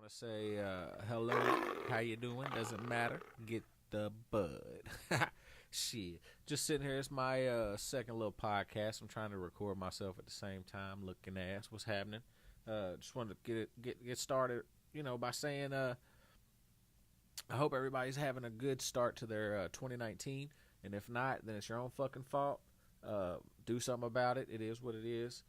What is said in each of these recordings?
gotta say hello. How you doing? Doesn't matter. Get the bud. Shit. Just sitting here. It's my second little podcast. I'm trying to record myself at the same time, looking ass. What's happening? Just wanted to get started. By saying I hope everybody's having a good start to their 2019. And if not, then it's your own fucking fault. Do something about it. It is what it is.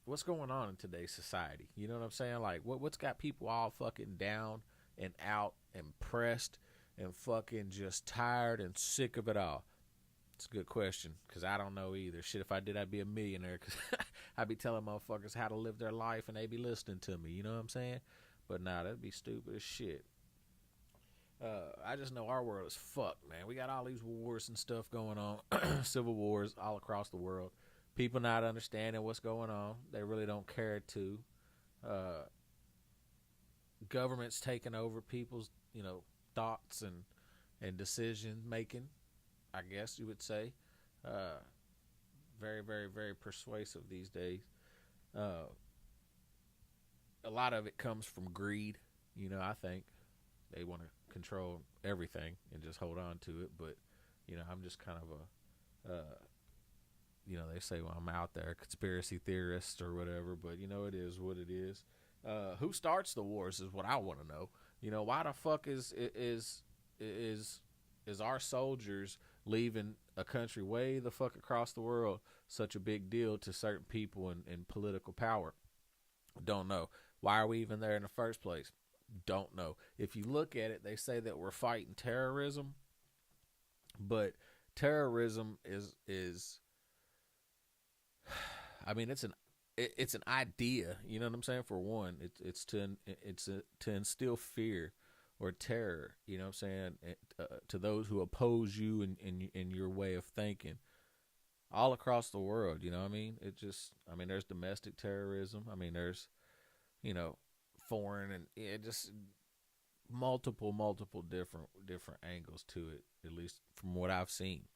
What's going on in today's society? You know what I'm saying? Like, what's got people all fucking down and out and pressed and fucking just tired and sick of it all? It's a good question, because I don't know either. Shit, if I did, I'd be a millionaire, because I'd be telling motherfuckers how to live their life and they'd be listening to me. You know what I'm saying? But nah, that'd be stupid as shit. I just know our world is fucked, man. We got all these wars and stuff going on, civil wars all across the world. People not understanding what's going on. They really don't care to. Governments taking over people's, thoughts and decision making, I guess you would say. Very, very, very persuasive these days. A lot of it comes from greed. I think they want to control everything and just hold on to it. But, I'm just kind of they say, well, I'm out there, conspiracy theorist or whatever, but it is what it is. Who starts the wars is what I want to know. Why the fuck is our soldiers leaving a country way the fuck across the world such a big deal to certain people in political power? Don't know. Why are we even there in the first place? Don't know. If you look at it, they say that we're fighting terrorism, but terrorism is I mean, it's an idea. You know what I'm saying? For one, it's to instill fear or terror. You know what I'm saying? To those who oppose you in your way of thinking, all across the world. You know what I mean? There's domestic terrorism. There's foreign, and it just multiple different angles to it. At least from what I've seen.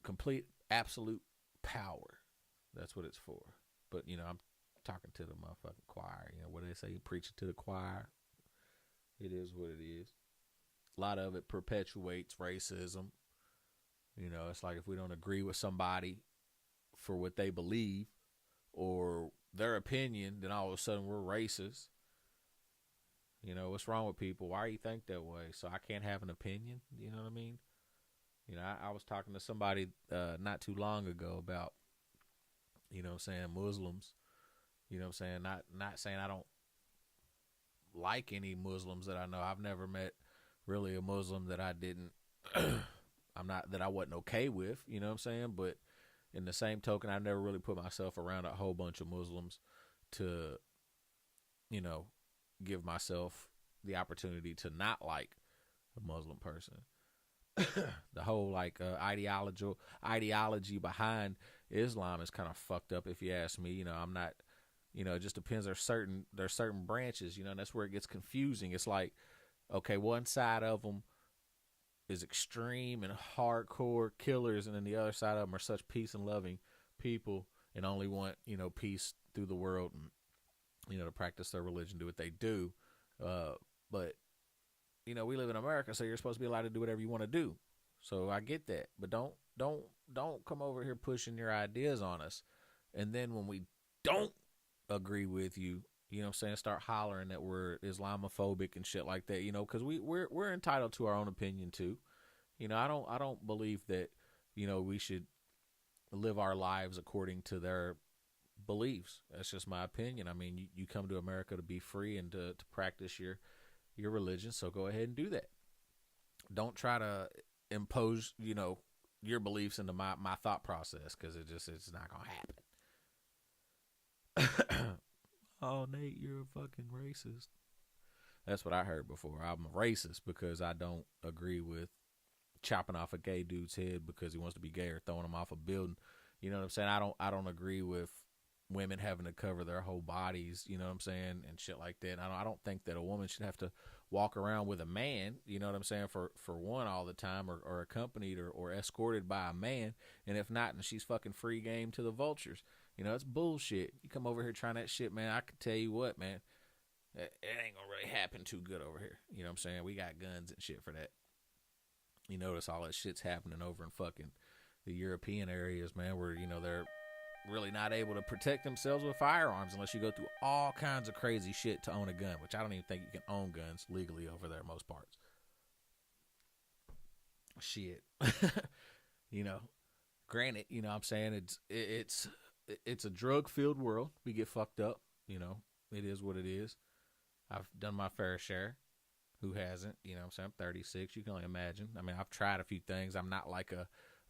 Complete absolute power. That's what it's for. But I'm talking to the motherfucking choir. What do they say? You preach it to the choir. It is what it is. A lot of it perpetuates racism. It's like if we don't agree with somebody for what they believe or their opinion, then all of a sudden we're racist. What's wrong with people? Why do you think that way? So I can't have an opinion? You know what I mean? I was talking to somebody not too long ago about, Muslims. Not saying I don't like any Muslims that I know. I've never met really a Muslim that I didn't, that I wasn't okay with, But in the same token, I never really put myself around a whole bunch of Muslims to, give myself the opportunity to not like a Muslim person. The whole ideology behind Islam is kind of fucked up, if you ask me. I'm not, it just depends. There's certain branches, and that's where it gets confusing. It's like, okay, one side of them is extreme and hardcore killers, and then the other side of them are such peace and loving people and only want, peace through the world and, to practice their religion, do what they do. But we live in America, so you're supposed to be allowed to do whatever you want to do. So I get that, but don't come over here pushing your ideas on us. And then when we don't agree with you, start hollering that we're Islamophobic and shit like that, because we're entitled to our own opinion too. I don't believe that, we should live our lives according to their beliefs. That's just my opinion. You come to America to be free and to practice your religion, so go ahead and do that. Don't try to impose, your beliefs into my thought process, because it's not gonna happen. Oh, Nate, you're a fucking racist. That's what I heard before. I'm a racist because I don't agree with chopping off a gay dude's head because he wants to be gay, or throwing him off a building. You know what I'm saying? I don't agree with women having to cover their whole bodies, and shit like that. I don't think that a woman should have to walk around with a man, for one, all the time, or accompanied or escorted by a man. And if not, then she's fucking free game to the vultures. You know, it's bullshit. You come over here trying that shit, man. I can tell you what, man. It ain't gonna really happen too good over here. You know what I'm saying? We got guns and shit for that. You notice all that shit's happening over in fucking the European areas, man, where, you know, they're really not able to protect themselves with firearms unless you go through all kinds of crazy shit to own a gun, which I don't even think you can own guns legally over there most parts. Shit. You know, granted, you know what I'm saying, it's a drug-filled world. We get fucked up, you know. It is what it is. I've done my fair share. Who hasn't? You know what I'm saying? I'm 36. You can only imagine. I mean, I've tried a few things. I'm not like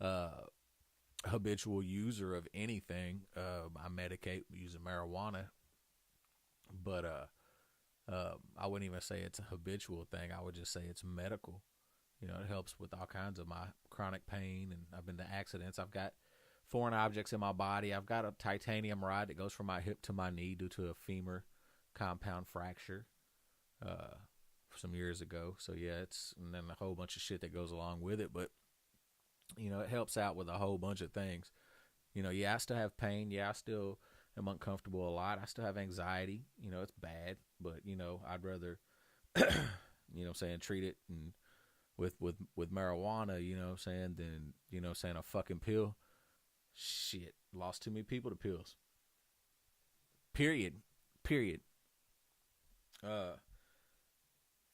a habitual user of anything. I medicate using marijuana, but I wouldn't even say it's a habitual thing. I would just say it's medical. You know, it helps with all kinds of my chronic pain, and I've been to accidents. I've got foreign objects in my body. I've got a titanium rod that goes from my hip to my knee due to a femur compound fracture some years ago. So yeah, and then a whole bunch of shit that goes along with it. But you know, it helps out with a whole bunch of things. You know, yeah, I still have pain. Yeah, I still am uncomfortable a lot. I still have anxiety. You know, it's bad, but you know, I'd rather, you know what I'm saying, treat it and with marijuana, you know what I'm saying, than, you know what I'm saying, a fucking pill. Shit, lost too many people to pills. Period.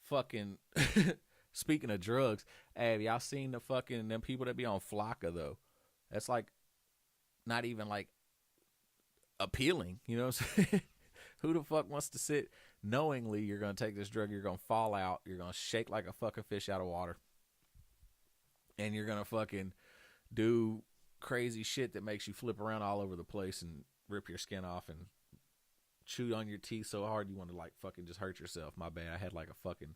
Fucking speaking of drugs, hey, have y'all seen the fucking them people that be on Flocka though? That's like not even like appealing, you know what I'm saying? Who the fuck wants to sit knowingly you're gonna take this drug, you're gonna fall out, you're gonna shake like a fucking fish out of water, and you're gonna fucking do crazy shit that makes you flip around all over the place and rip your skin off and chew on your teeth so hard you want to like fucking just hurt yourself. My bad. I had like a fucking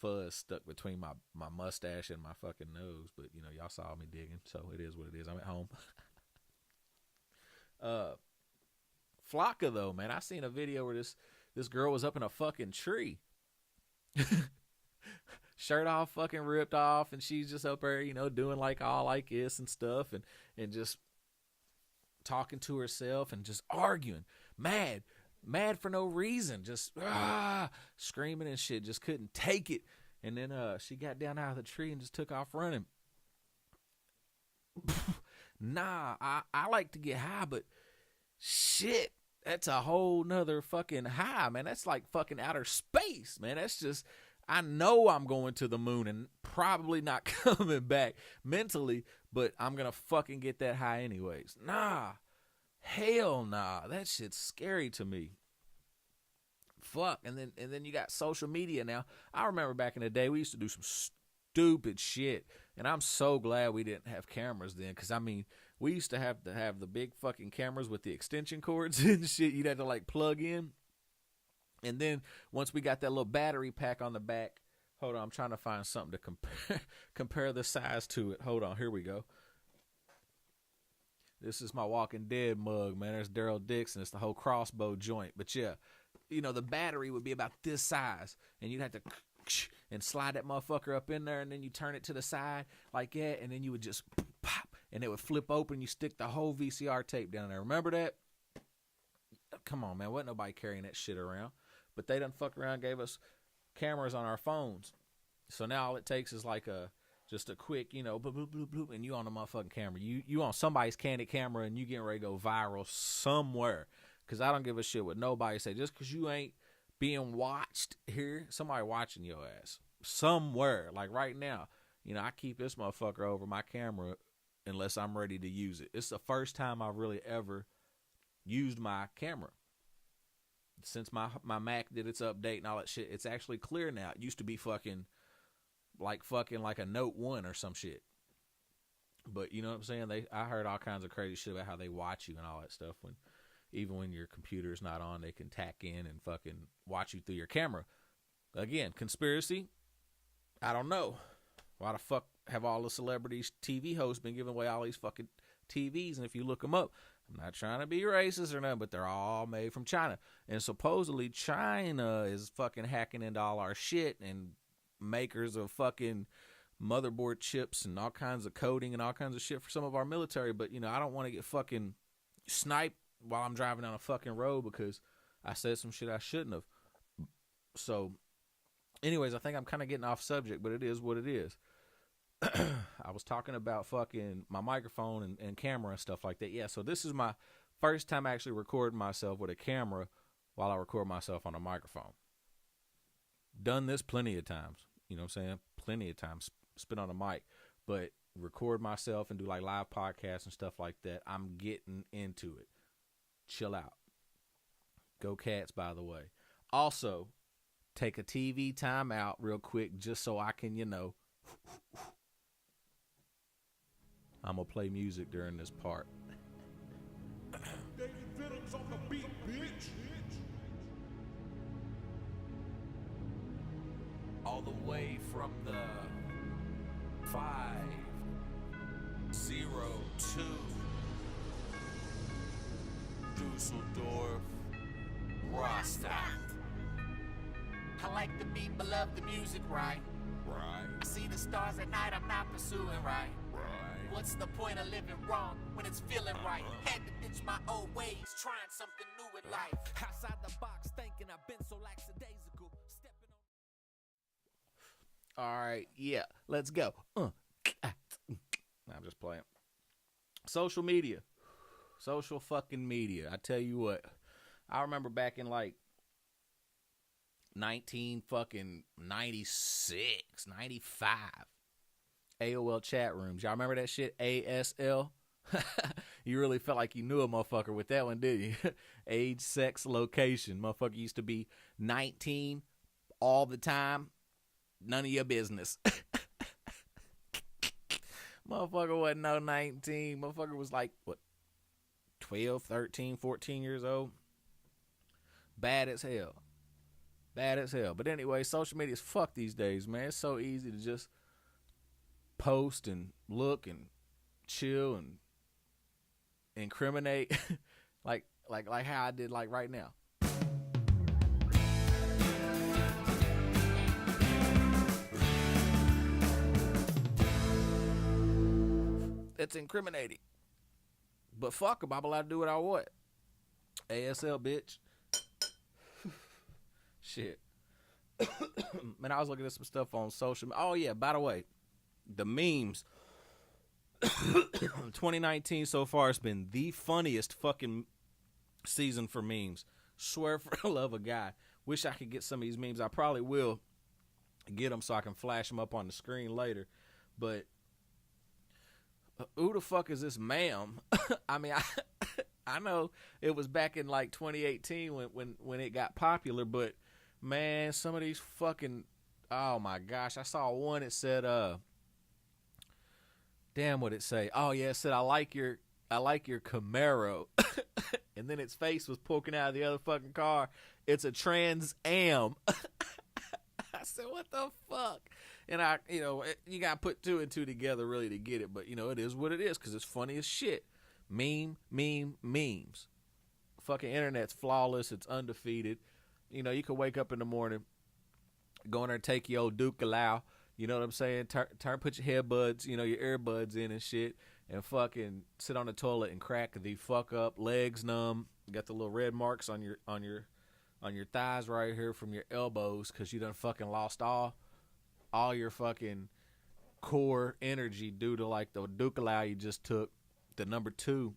fuzz stuck between my mustache and my fucking nose, but you know, y'all saw me digging, so it is what it is. I'm at home. Flocka though, man, I seen a video where this girl was up in a fucking tree. Shirt off, fucking ripped off, and she's just up there, you know, doing like all like this and stuff, and just talking to herself and just arguing, mad for no reason, just screaming and shit, just couldn't take it. And then she got down out of the tree and just took off running. Nah, I like to get high, but shit, that's a whole nother fucking high, man. That's like fucking outer space, man. That's just, I know I'm going to the moon and probably not coming back mentally, but I'm gonna fucking get that high anyways. Nah. Hell nah, that shit's scary to me. Fuck, and then you got social media now. I remember back in the day we used to do some stupid shit, and I'm so glad we didn't have cameras then, because I mean, we used to have the big fucking cameras with the extension cords and shit you'd have to like plug in. And then once we got that little battery pack on the back, hold on, I'm trying to find something to compare the size to it. Hold on, here we go. This is my Walking Dead mug, man. There's Daryl Dixon. It's the whole crossbow joint. But yeah, you know, the battery would be about this size, and you'd have to and slide that motherfucker up in there, and then you turn it to the side like that, and then you would just pop, and it would flip open. You stick the whole VCR tape down there. Remember that? Come on, man. Wasn't nobody carrying that shit around. But they done fuck around, gave us cameras on our phones. So now all it takes is like just a quick, you know, bloop, bloop, bloop, bloop, and you on the motherfucking camera. You on somebody's candid camera, and you getting ready to go viral somewhere. Because I don't give a shit what nobody say. Just because you ain't being watched here, somebody watching your ass somewhere. Like right now, you know, I keep this motherfucker over my camera unless I'm ready to use it. It's the first time I've really ever used my camera. Since my Mac did its update and all that shit, it's actually clear now. It used to be fucking like a Note 1 or some shit. But you know what I'm saying? I heard all kinds of crazy shit about how they watch you and all that stuff. Even when your computer's not on, they can tack in and fucking watch you through your camera. Again, conspiracy? I don't know. Why the fuck have all the celebrities, TV hosts been giving away all these fucking TVs? And if you look them up, I'm not trying to be racist or nothing, but they're all made from China. And supposedly China is fucking hacking into all our shit, and makers of fucking motherboard chips and all kinds of coding and all kinds of shit for some of our military. But, you know, I don't want to get fucking sniped while I'm driving down a fucking road because I said some shit I shouldn't have. So, anyways, I think I'm kind of getting off subject, but it is what it is. I was talking about fucking my microphone and camera and stuff like that. Yeah, so this is my first time actually recording myself with a camera while I record myself on a microphone. Done this plenty of times. You know what I'm saying? Plenty of times. Spit on a mic. But record myself and do like live podcasts and stuff like that. I'm getting into it. Chill out. Go Cats, by the way. Also, take a TV time out real quick just so I can, I'm going to play music during this part. On the beat, bitch. All the way from the 502 Dusseldorf Rostock. I like the beat, but love the music, right? Right. I see the stars at night, I'm not pursuing, right? What's the point of living wrong when it's feeling right? Had to ditch my old ways, trying something new in life. Outside the box, thinking I've been so lackadaisical. Stepping on. All right, yeah, let's go. I'm just playing. Social media. Social fucking media. I tell you what, I remember back in like 1996, 95. AOL chat rooms. Y'all remember that shit? ASL? You really felt like you knew a motherfucker with that one, didn't you? Age, sex, location. Motherfucker used to be 19 all the time. None of your business. Motherfucker wasn't no 19. Motherfucker was like, 12, 13, 14 years old? Bad as hell. Bad as hell. But anyway, social media is fucked these days, man. It's so easy to just post and look and chill and incriminate like how I did like right now. It's incriminating. But fuck them, I'm allowed to do what I want. ASL, bitch. Shit. Man, I was looking at some stuff on social media. Oh yeah, by the way, the memes. 2019 so far has been the funniest fucking season for memes. Swear for the love of God. Wish I could get some of these memes. I probably will get them so I can flash them up on the screen later. But who the fuck is this ma'am? I mean, I know it was back in like 2018 when it got popular, but man, some of these fucking, oh my gosh, I saw one that said damn, what'd it say? Oh yeah, it said I like your Camaro. And then its face was poking out of the other fucking car. It's a Trans Am. I said, what the fuck? And you got to put two and two together really to get it. But, it is what it is because it's funny as shit. Memes. Fucking internet's flawless. It's undefeated. You could wake up in the morning, go in there and take your old Duke Alow. You know what I'm saying? Put your earbuds, your earbuds in and shit, and fucking sit on the toilet and crack the fuck up, legs numb. You got the little red marks on your thighs right here from your elbows because you done fucking lost all your fucking core energy due to like the Duke Alow you just took, the number 2.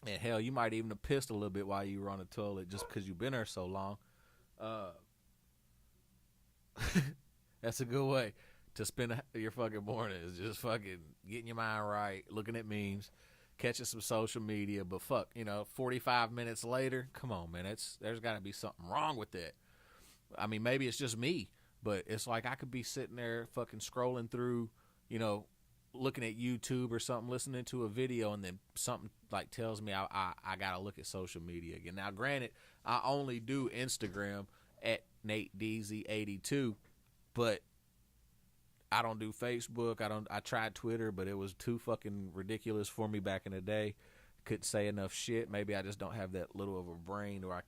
And hell, you might even have pissed a little bit while you were on the toilet just because you've been there so long. That's a good way to spend your fucking morning, is just fucking getting your mind right, looking at memes, catching some social media. But fuck, 45 minutes later, come on, man, there's got to be something wrong with that. I mean, maybe it's just me, but it's like I could be sitting there fucking scrolling through, looking at YouTube or something, listening to a video, and then something like tells me I gotta look at social media again. Now, granted, I only do Instagram at NateDZ82, but I don't do Facebook. I tried Twitter, but it was too fucking ridiculous for me back in the day. Couldn't say enough shit. Maybe I just don't have that little of a brain, or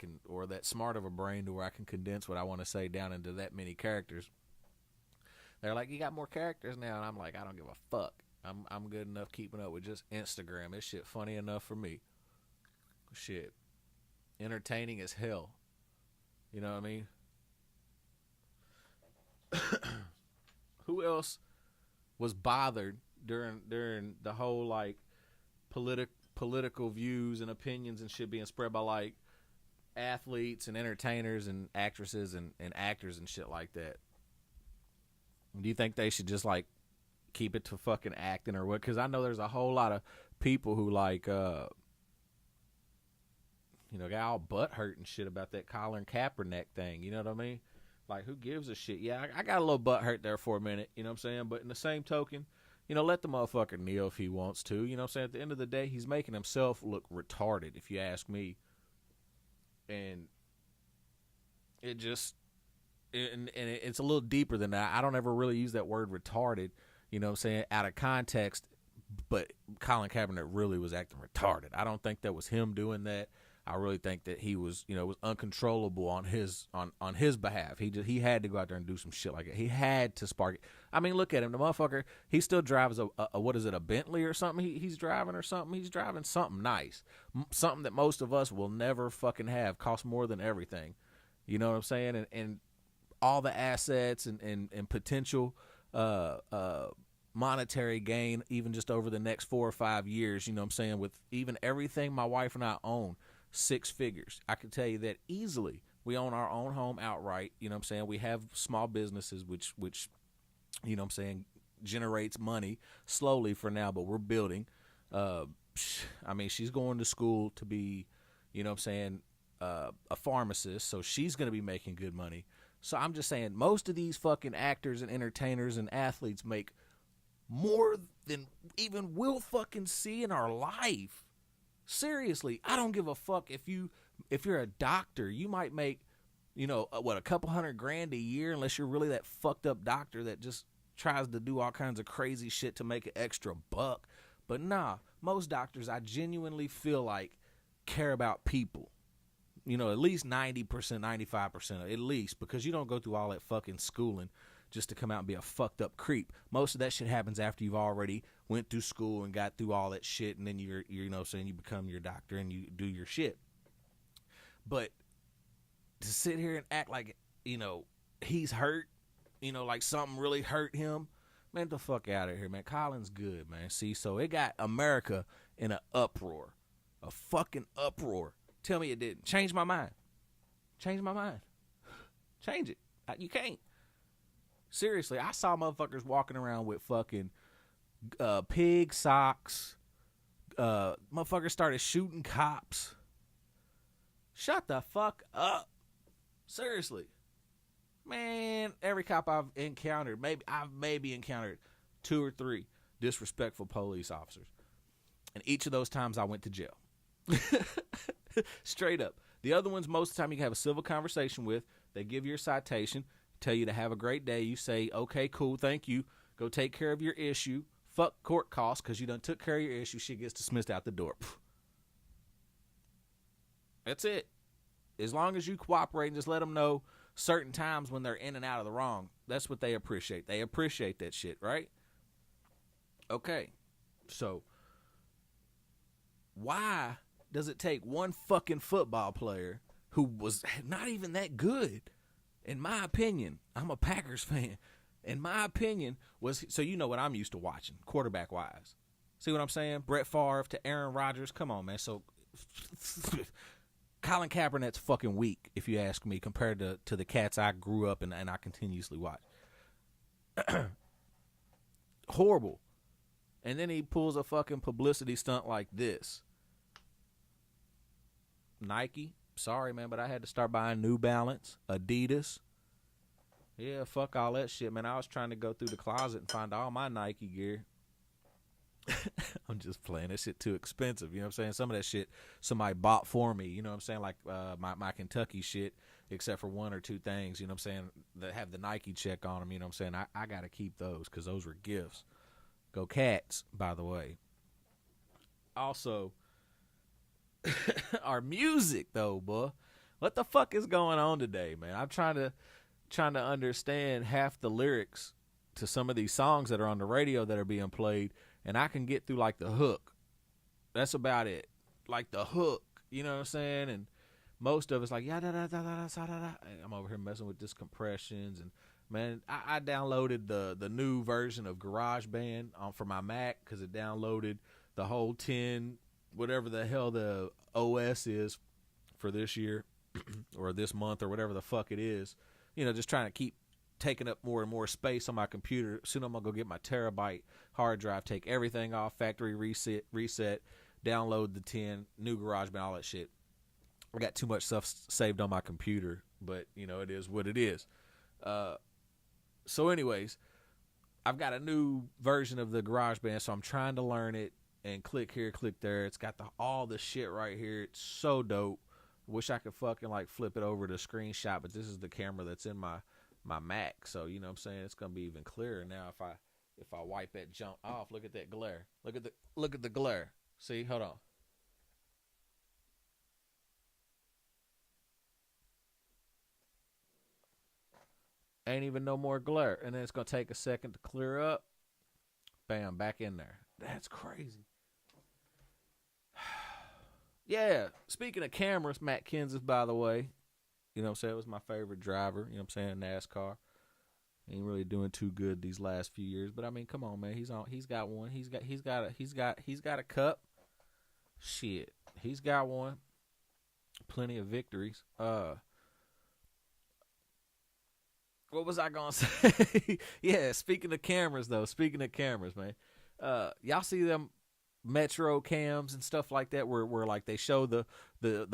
that smart of a brain to where I can condense what I want to say down into that many characters. They're like, you got more characters now, and I'm like, I don't give a fuck. I'm good enough keeping up with just Instagram. This shit funny enough for me. shit, entertaining as hell. You know what I mean? Who else was bothered during the whole like political views and opinions and shit being spread by like athletes and entertainers and actresses and actors and shit like that? Do you think they should just like keep it to fucking acting or what? Because I know there's a whole lot of people who like got all butt hurt and shit about that Colin Kaepernick thing. You know what I mean? Like, who gives a shit? Yeah, I got a little butt hurt there for a minute. You know what I'm saying? But in the same token, let the motherfucker kneel if he wants to. You know what I'm saying? At the end of the day, he's making himself look retarded, if you ask me. And it just, and it's a little deeper than that. I don't ever really use that word retarded, you know what I'm saying, out of context. But Colin Kaepernick really was acting retarded. I don't think that was him doing that. I really think that he was, was uncontrollable on his behalf. He had to go out there and do some shit like that. He had to spark it. I mean, look at him, the motherfucker. He still drives a what is it, a Bentley or something? He's driving or something. He's driving something nice, something that most of us will never fucking have. Costs more than everything. You know what I'm saying? And all the assets and potential monetary gain, even just over the next 4 or 5 years. You know what I'm saying? With even everything my wife and I own. 6 figures. I can tell you that easily. We own our own home outright. You know what I'm saying? We have small businesses, which you know what I'm saying, generates money slowly for now, but we're building. I mean, she's going to school to be, you know what I'm saying, a pharmacist, so she's going to be making good money. So I'm just saying, most of these fucking actors and entertainers and athletes make more than even we'll fucking see in our life. Seriously, I don't give a fuck if you're a doctor. You might make, a couple $100,000 a year, unless you're really that fucked up doctor that just tries to do all kinds of crazy shit to make an extra buck. But nah, most doctors, I genuinely feel like, care about people. At least 90%, 95%, at least, because you don't go through all that fucking schooling just to come out and be a fucked up creep. Most of that shit happens after you've already went through school and got through all that shit, and then you're saying you become your doctor and you do your shit. But to sit here and act like, he's hurt, like something really hurt him, man, get the fuck out of here, man. Colin's good, man. See, so it got America in an uproar, a fucking uproar. Tell me it didn't. Change my mind. Change my mind. Change it. You can't. Seriously, I saw motherfuckers walking around with fucking pig socks. Motherfuckers started shooting cops. Shut the fuck up. Seriously. Man, every cop I've encountered, I've maybe encountered 2 or 3 disrespectful police officers. And each of those times I went to jail. Straight up. The other ones, most of the time you can have a civil conversation with. They give you a citation. Tell you to have a great day. You say, okay, cool, thank you. Go take care of your issue. Fuck court costs because you done took care of your issue. Shit gets dismissed out the door. That's it. As long as you cooperate and just let them know certain times when they're in and out of the wrong, that's what they appreciate. They appreciate that shit, right? Okay. So, why does it take one fucking football player who was not even that good? In my opinion, I'm a Packers fan. In my opinion, so you know what I'm used to watching, quarterback-wise. See what I'm saying? Brett Favre to Aaron Rodgers. Come on, man. So, Colin Kaepernick's fucking weak, if you ask me, compared to the cats I grew up and I continuously watch. Horrible. And then he pulls a fucking publicity stunt like this. Nike. Sorry, man, but I had to start buying New Balance, Adidas. Yeah, fuck all that shit, man. I was trying to go through the closet and find all my Nike gear. I'm just playing. That shit too expensive. You know what I'm saying? Some of that shit somebody bought for me. You know what I'm saying? Like my Kentucky shit, except for 1 or 2 things. You know what I'm saying? That have the Nike check on them. You know what I'm saying? I got to keep those because those were gifts. Go Cats, by the way. Also, our music though, boy. What the fuck is going on today, man? I'm trying to understand half the lyrics to some of these songs that are on the radio that are being played, and I can get through like the hook. That's about it. Like the hook. You know what I'm saying? And most of it's like, yeah, da, da, da, da, da, da, da. I'm over here messing with this compressions. And, man, I downloaded the new version of GarageBand for my Mac because it downloaded the whole 10, whatever the hell the OS is for this year or this month or whatever the fuck it is. You know, just trying to keep taking up more and more space on my computer. Soon I'm going to go get my terabyte hard drive, take everything off, factory reset, download the 10, new GarageBand, all that shit. I got too much stuff saved on my computer, but, you know, it is what it is. So anyways, I've got a new version of the GarageBand, so I'm trying to learn it and click here, click there. It's got all the shit right here. It's so dope. Wish I could fucking like flip it over to screenshot, but this is the camera that's in my Mac. So, you know what I'm saying? It's going to be even clearer now if I wipe that junk off. Look at that glare. Look at the glare. See? Hold on. Ain't even no more glare. And then it's going to take a second to clear up. Bam, back in there. That's crazy. Yeah, speaking of cameras, Matt Kenseth, by the way, you know what I'm saying, was my favorite driver, you know what I'm saying, NASCAR. Ain't really doing too good these last few years, but I mean, come on, man, he's got one. He's got a cup. Shit. He's got one. Plenty of victories. What was I gonna say? Yeah, speaking of cameras, man. Y'all see them Metro cams and stuff like that where like they show the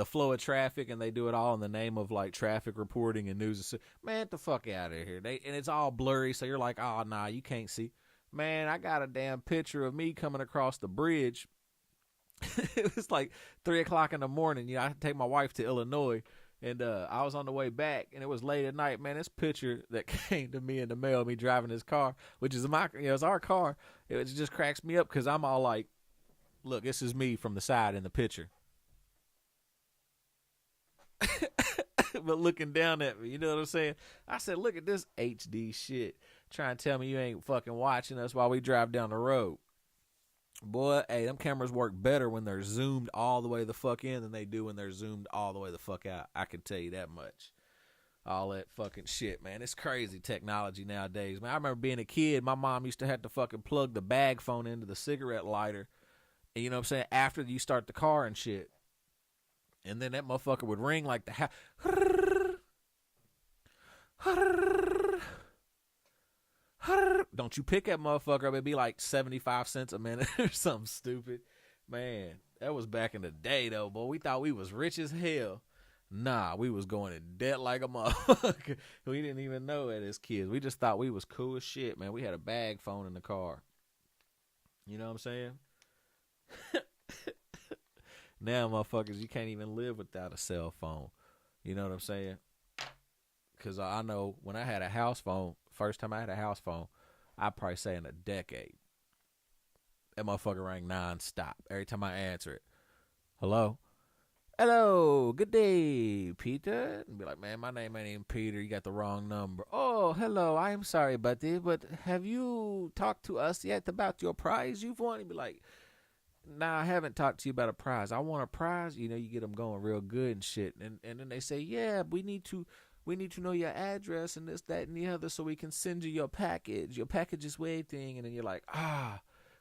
flow of traffic and they do it all in the name of like traffic reporting and news. Man, get the fuck out of here. And it's all blurry, so you're like, oh, nah, you can't see. Man, I got a damn picture of me coming across the bridge. It was like 3 o'clock in the morning. You know, I had to take my wife to Illinois. And I was on the way back, and it was late at night. Man, this picture that came to me in the mail, me driving this car, which is it's our car. It just cracks me up because I'm all like, look, this is me from the side in the picture. But looking down at me, you know what I'm saying? I said, look at this HD shit. Trying to tell me you ain't fucking watching us while we drive down the road. Boy, hey, them cameras work better when they're zoomed all the way the fuck in than they do when they're zoomed all the way the fuck out. I can tell you that much. All that fucking shit, man. It's crazy technology nowadays, man. I remember being a kid, my mom used to have to fucking plug the bag phone into the cigarette lighter. And you know what I'm saying? After you start the car and shit. And then that motherfucker would ring like the house. Don't you pick that motherfucker up, it'd be like 75 cents a minute or something stupid. Man, that was back in the day though, boy. We thought we was rich as hell. Nah, we was going in debt like a motherfucker. We didn't even know it as kids. We just thought we was cool as shit, man. We had a bag phone in the car. You know what I'm saying? Now, motherfuckers, you can't even live without a cell phone. You know what I'm saying? Because I know when I had a house phone, first time I had a house phone, I'd probably say in a decade. That motherfucker rang nonstop. Every time I answer it. Hello? Hello, good day, Peter. And be like, man, my name ain't even Peter. You got the wrong number. Oh, hello. I am sorry, buddy, but have you talked to us yet about your prize you've won? And be like, nah, I haven't talked to you about a prize. I want a prize. You know, you get them going real good and shit. And then they say, yeah, we need to know your address and this, that, and the other so we can send you your package. Your package is waiting. And then you're like,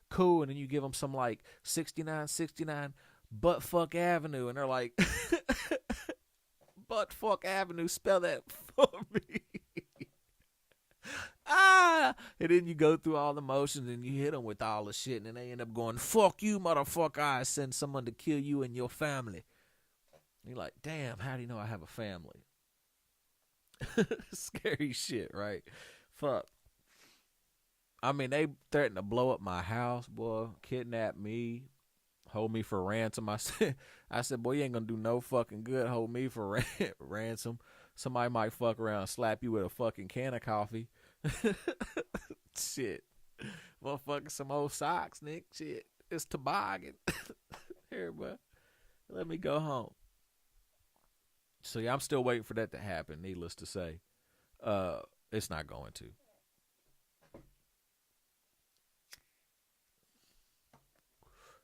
cool. And then you give them some like 6969 Buttfuck Avenue. And they're like, Buttfuck Avenue, spell that for me. And then you go through all the motions and you hit them with all the shit. And then they end up going, fuck you, motherfucker. I send someone to kill you and your family. And you're like, damn, how do you know I have a family? Scary shit, right? Fuck. I mean, they threatened to blow up my house, boy, kidnap me, hold me for ransom. I said, boy, you ain't gonna do no fucking good. Hold me for ransom. Somebody might fuck around and slap you with a fucking can of coffee. Shit. Motherfucking some old socks, Nick. Shit. It's toboggan. Here, bro. Let me go home. So, yeah, I'm still waiting for that to happen, needless to say. It's not going to.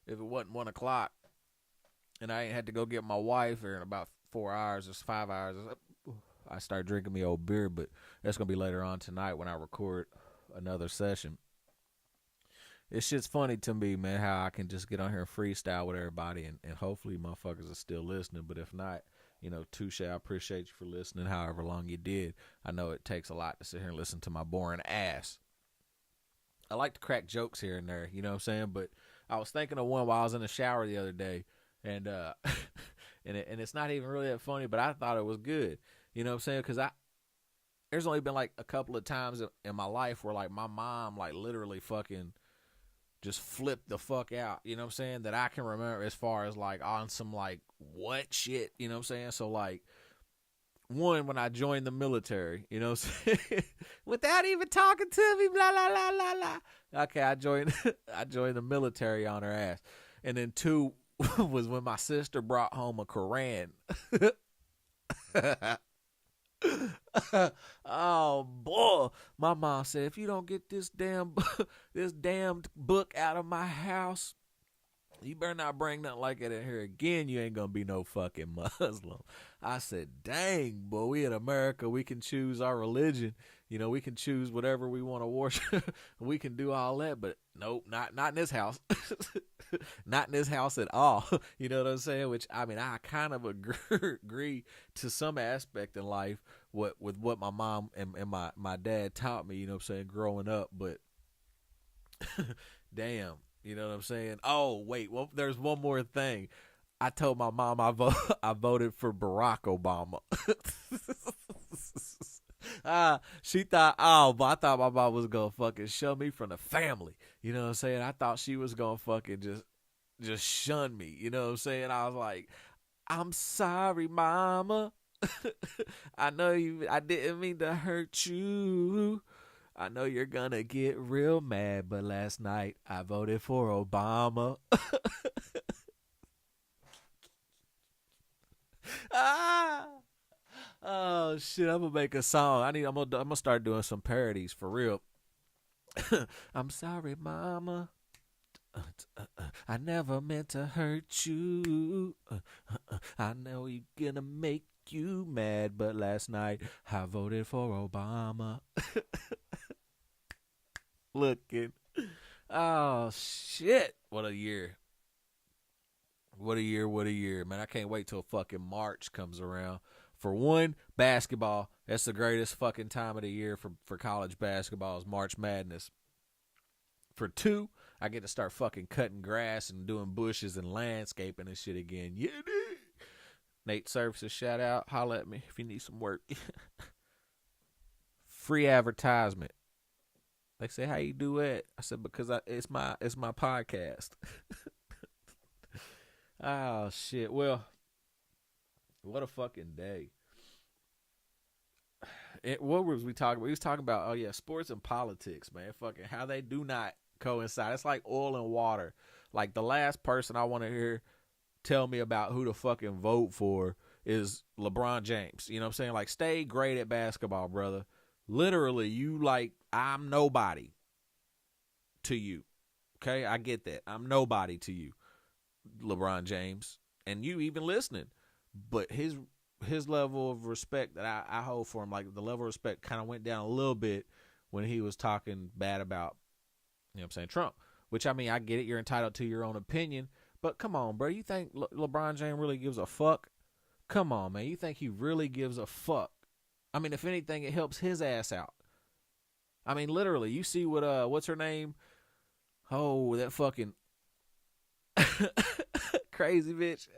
If it wasn't 1 o'clock, and I ain't had to go get my wife in about 4 hours or 5 hours. I start drinking me old beer, but that's gonna be later on tonight when I record another session. This shit's funny to me, man, how I can just get on here and freestyle with everybody, and hopefully motherfuckers are still listening. But if not, Touche, I appreciate you for listening however long you did. I know it takes a lot to sit here and listen to my boring ass. I like to crack jokes here and there, you know what I'm saying? But I was thinking of one while I was in the shower the other day, and and it's not even really that funny, but I thought it was good. You know what I'm saying? Because there's only been like a couple of times in my life where like my mom like literally fucking just flipped the fuck out, you know what I'm saying, that I can remember as far as like on some like what shit, you know what I'm saying? So like one, when I joined the military, you know what I'm saying? Without even talking to me, blah, blah, blah, blah, blah. Okay, I joined the military on her ass. And then two was when my sister brought home a Quran. Oh boy, my mom said, if you don't get this damn book out of my house, you better not bring nothing like it in here again. You ain't gonna be no fucking Muslim. I said, dang, boy, we in America, we can choose our religion. We can choose whatever we want to worship. We can do all that, but nope, not in this house. Not in this house at all. You know what I'm saying? Which, I mean, I kind of agree to some aspect in life with what my mom and my dad taught me, you know what I'm saying, growing up. But damn, you know what I'm saying? Oh, wait, well, there's one more thing. I told my mom I voted for Barack Obama. She thought, but I thought my mom was gonna fucking shun me from the family. You know what I'm saying? I thought she was gonna fucking just shun me. You know what I'm saying? I was like, I'm sorry, mama. I know I didn't mean to hurt you. I know you're gonna get real mad, but last night I voted for Obama. Oh shit! I'm gonna make a song. I'm gonna start doing some parodies for real. I'm sorry, mama. I never meant to hurt you. I know you're gonna make you mad, but last night I voted for Obama. Looking. Oh shit! What a year! What a year, man. I can't wait till fucking March comes around. For one, basketball. That's the greatest fucking time of the year for college basketball is March Madness. For two, I get to start fucking cutting grass and doing bushes and landscaping and shit again. Yeah, dude. Nate Services, shout out. Holla at me if you need some work. Free advertisement. They say, how you do it? I said, because it's my podcast. Oh, shit. Well, what a fucking day. What was we talking about? We was talking about, sports and politics, man. Fucking how they do not coincide. It's like oil and water. Like the last person I want to hear tell me about who to fucking vote for is LeBron James. You know what I'm saying? Like, stay great at basketball, brother. Literally, I'm nobody to you. Okay? I get that. I'm nobody to you, LeBron James. And you even listening. But his level of respect that I hold for him, like the level of respect kind of went down a little bit when he was talking bad about, you know what I'm saying, Trump. Which, I mean, I get it. You're entitled to your own opinion. But come on, bro. You think LeBron James really gives a fuck? Come on, man. You think he really gives a fuck? I mean, if anything, it helps his ass out. I mean, literally, you see what, what's her name? Oh, that fucking crazy bitch.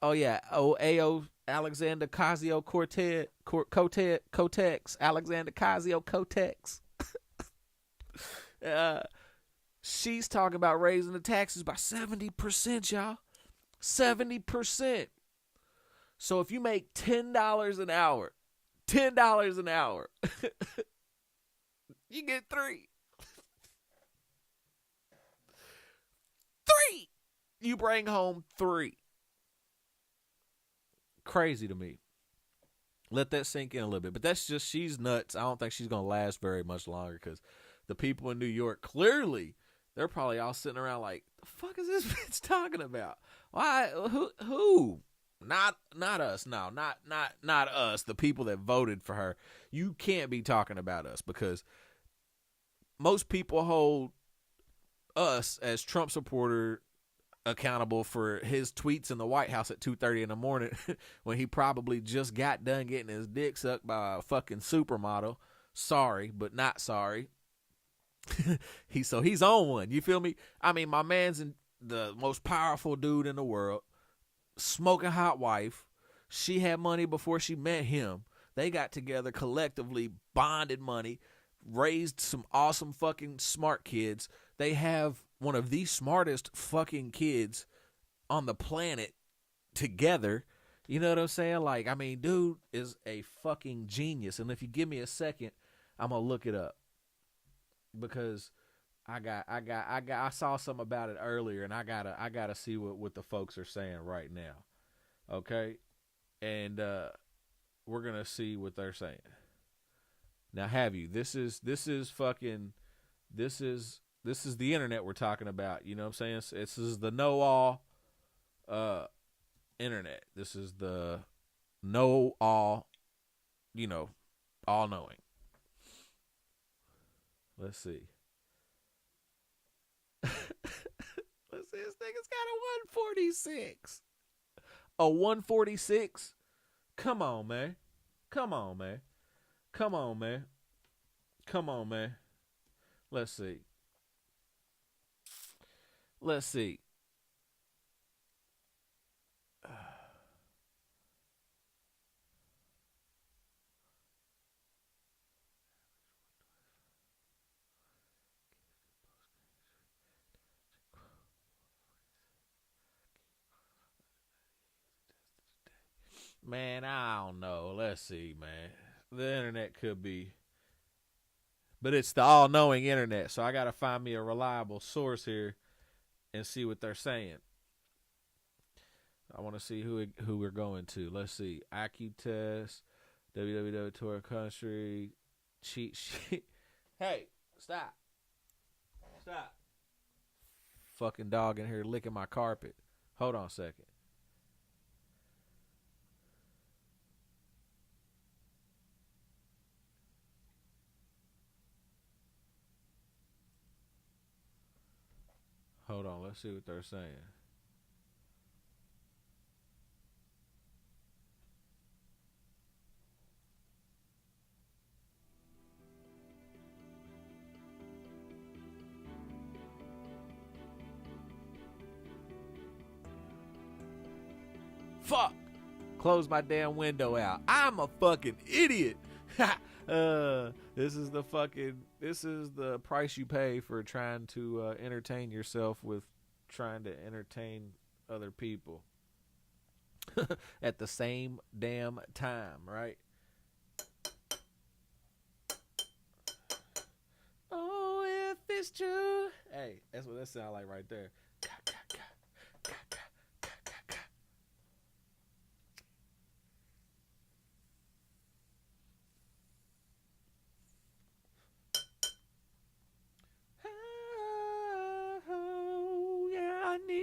AO Alexander Ocasio-Cortez, Alexander Ocasio-Cortez. She's talking about raising the taxes by 70%, y'all. 70%. So if you make $10 an hour, you get 3. 3. You bring home 3. Crazy to me. Let that sink in a little bit. But that's just, she's nuts. I don't think she's going to last very much longer because the people in New York clearly they're probably all sitting around like, the fuck is this bitch talking about? Why? Who? Not us. No, not us. The people that voted for her. You can't be talking about us because most people hold us as Trump supporter accountable for his tweets in the White House at 2:30 in the morning when he probably just got done getting his dick sucked by a fucking supermodel. Sorry, but not sorry. He's on one. You feel me? I mean, my man's the most powerful dude in the world. Smoking hot wife. She had money before she met him. They got together collectively, bonded money, raised some awesome fucking smart kids. They have one of the smartest fucking kids on the planet together. You know what I'm saying? Like, I mean, dude is a fucking genius. And if you give me a second, I'm gonna look it up because I saw something about it earlier, and I gotta see what the folks are saying right now. Okay, and we're gonna see what they're saying. Now, have you? This is the internet we're talking about. You know what I'm saying? This is the know-all internet. This is the know-all, all-knowing. Let's see. Let's see. This nigga's got a 146. A 146? Come on, man. Come on, man. Come on, man. Come on, man. Let's see. Let's see. Man, I don't know. Let's see, man. The internet could be, but it's the all-knowing internet, so I got to find me a reliable source here and see what they're saying. I want to see who we're going to. Let's see. IQ test, www tour country, cheat sheet. Hey, stop. Stop. Fucking dog in here licking my carpet. Hold on a second. Hold on, let's see what they're saying. Fuck! Close my damn window out. I'm a fucking idiot. This is the price you pay for trying to entertain yourself with trying to entertain other people at the same damn time, right? Oh, if it's true. Hey, that's what that sounds like right there.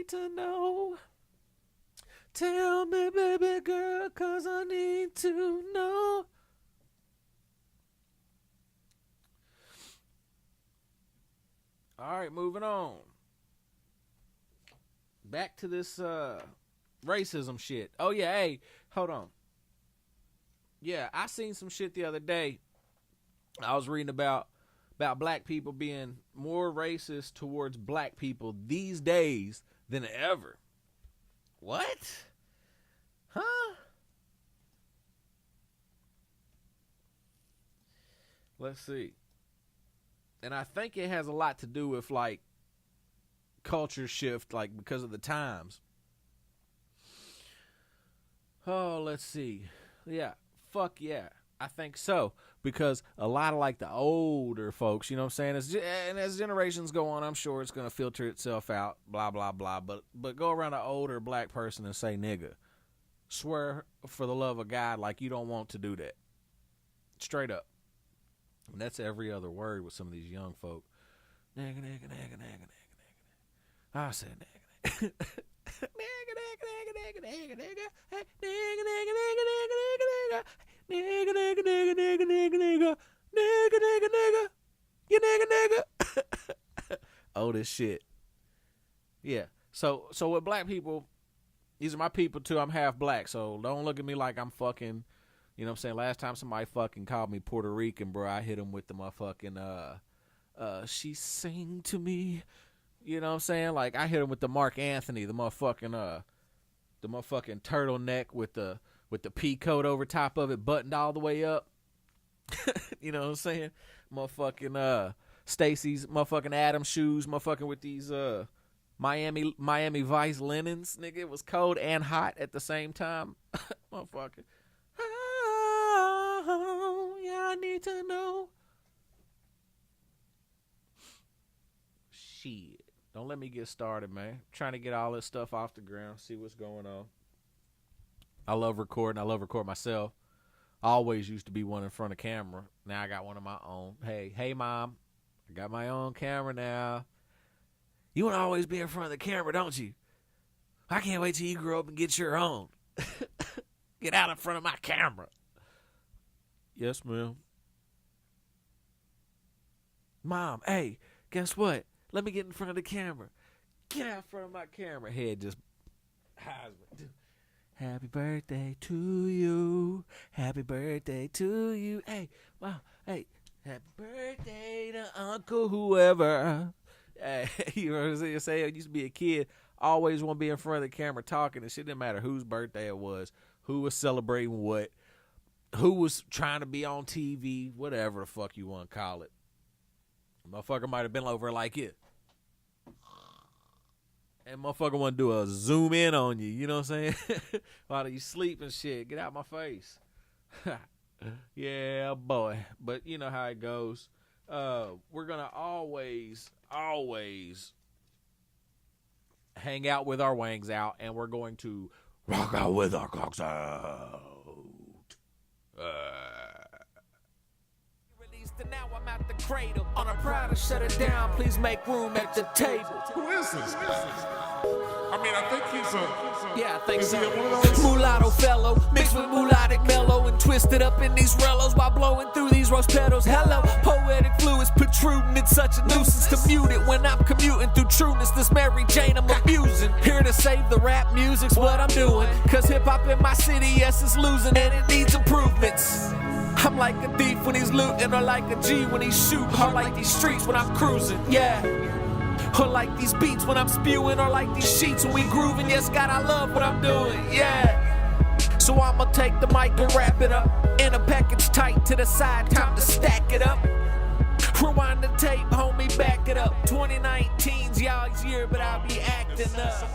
To know. Tell me, baby girl, 'cause I need to know. All right, moving on. Back to this racism shit. Oh, yeah, hey, hold on. Yeah, I seen some shit the other day. I was reading about black people being more racist towards black people these days than ever. What? Huh? Let's see. And I think it has a lot to do with like culture shift, like because of the times. Oh, let's see. Yeah. Fuck yeah. I think so. Because a lot of like the older folks, you know what I'm saying? And as generations go on, I'm sure it's going to filter itself out, blah, blah, blah. But go around an older black person and say nigga. Swear for the love of God like you don't want to do that. Straight up. And that's every other word with some of these young folk. Nigga. I said nigga. Nigga. You nigga. Oh, this shit. Yeah. So with black people, these are my people too. I'm half black, so don't look at me like I'm fucking, you know what I'm saying? Last time somebody fucking called me Puerto Rican, bro, I hit him with the motherfucking, she sing to me. You know what I'm saying? Like, I hit him with the Mark Anthony, the motherfucking turtleneck with the pea coat over top of it, buttoned all the way up. You know what I'm saying? Motherfucking, Stacy's motherfucking Adam shoes, motherfucking with these, Miami Vice linens, nigga. It was cold and hot at the same time. Motherfucker. Oh, yeah, I need to know. Shit. Don't let me get started, man. I'm trying to get all this stuff off the ground, see what's going on. I love recording. I love recording myself. I always used to be one in front of camera. Now I got one of my own. Hey, Mom. I got my own camera now. You want to always be in front of the camera, don't you? I can't wait till you grow up and get your own. Get out in front of my camera. Yes, ma'am. Mom, hey, guess what? Let me get in front of the camera. Get out in front of my camera. Head just highs me. Happy birthday to you. Happy birthday to you. Hey, wow. Hey, happy birthday to Uncle whoever. Hey, you know what I'm saying? I used to be a kid, always want to be in front of the camera talking and shit. Didn't matter whose birthday it was, who was celebrating what, who was trying to be on TV, whatever the fuck you want to call it. Motherfucker might have been over like it. And motherfucker want to do a zoom in on you, you know what I'm saying? While you sleep and shit, get out my face. Yeah, boy. But you know how it goes. We're going to always hang out with our wangs out, and we're going to rock out with our cocks out. Released and now I'm at the cradle. On a pride to shut it down, please make room at the table. Who is this? I mean, I think he's a... Yeah, I think is so. he one of those? Mulatto fellow, mixed with mulattic mellow and twisted up in these rellos while blowing through these rose petals. Hello, poetic fluids protruding. It's such a nuisance to mute it when I'm commuting through trueness. This Mary Jane I'm abusing. Here to save the rap music's what I'm doing. Cause hip hop in my city, yes, it's losing and it needs improvements. I'm like a thief when he's looting, or like a G when he's shooting, or like these streets when I'm cruising, yeah. Or like these beats when I'm spewing, or like these sheets when we grooving. Yes, God, I love what I'm doing, yeah. So I'ma take the mic and wrap it up in a package tight to the side, time to stack it up. Rewind the tape, homie, back it up. 2019's y'all's year, but I'll be acting up.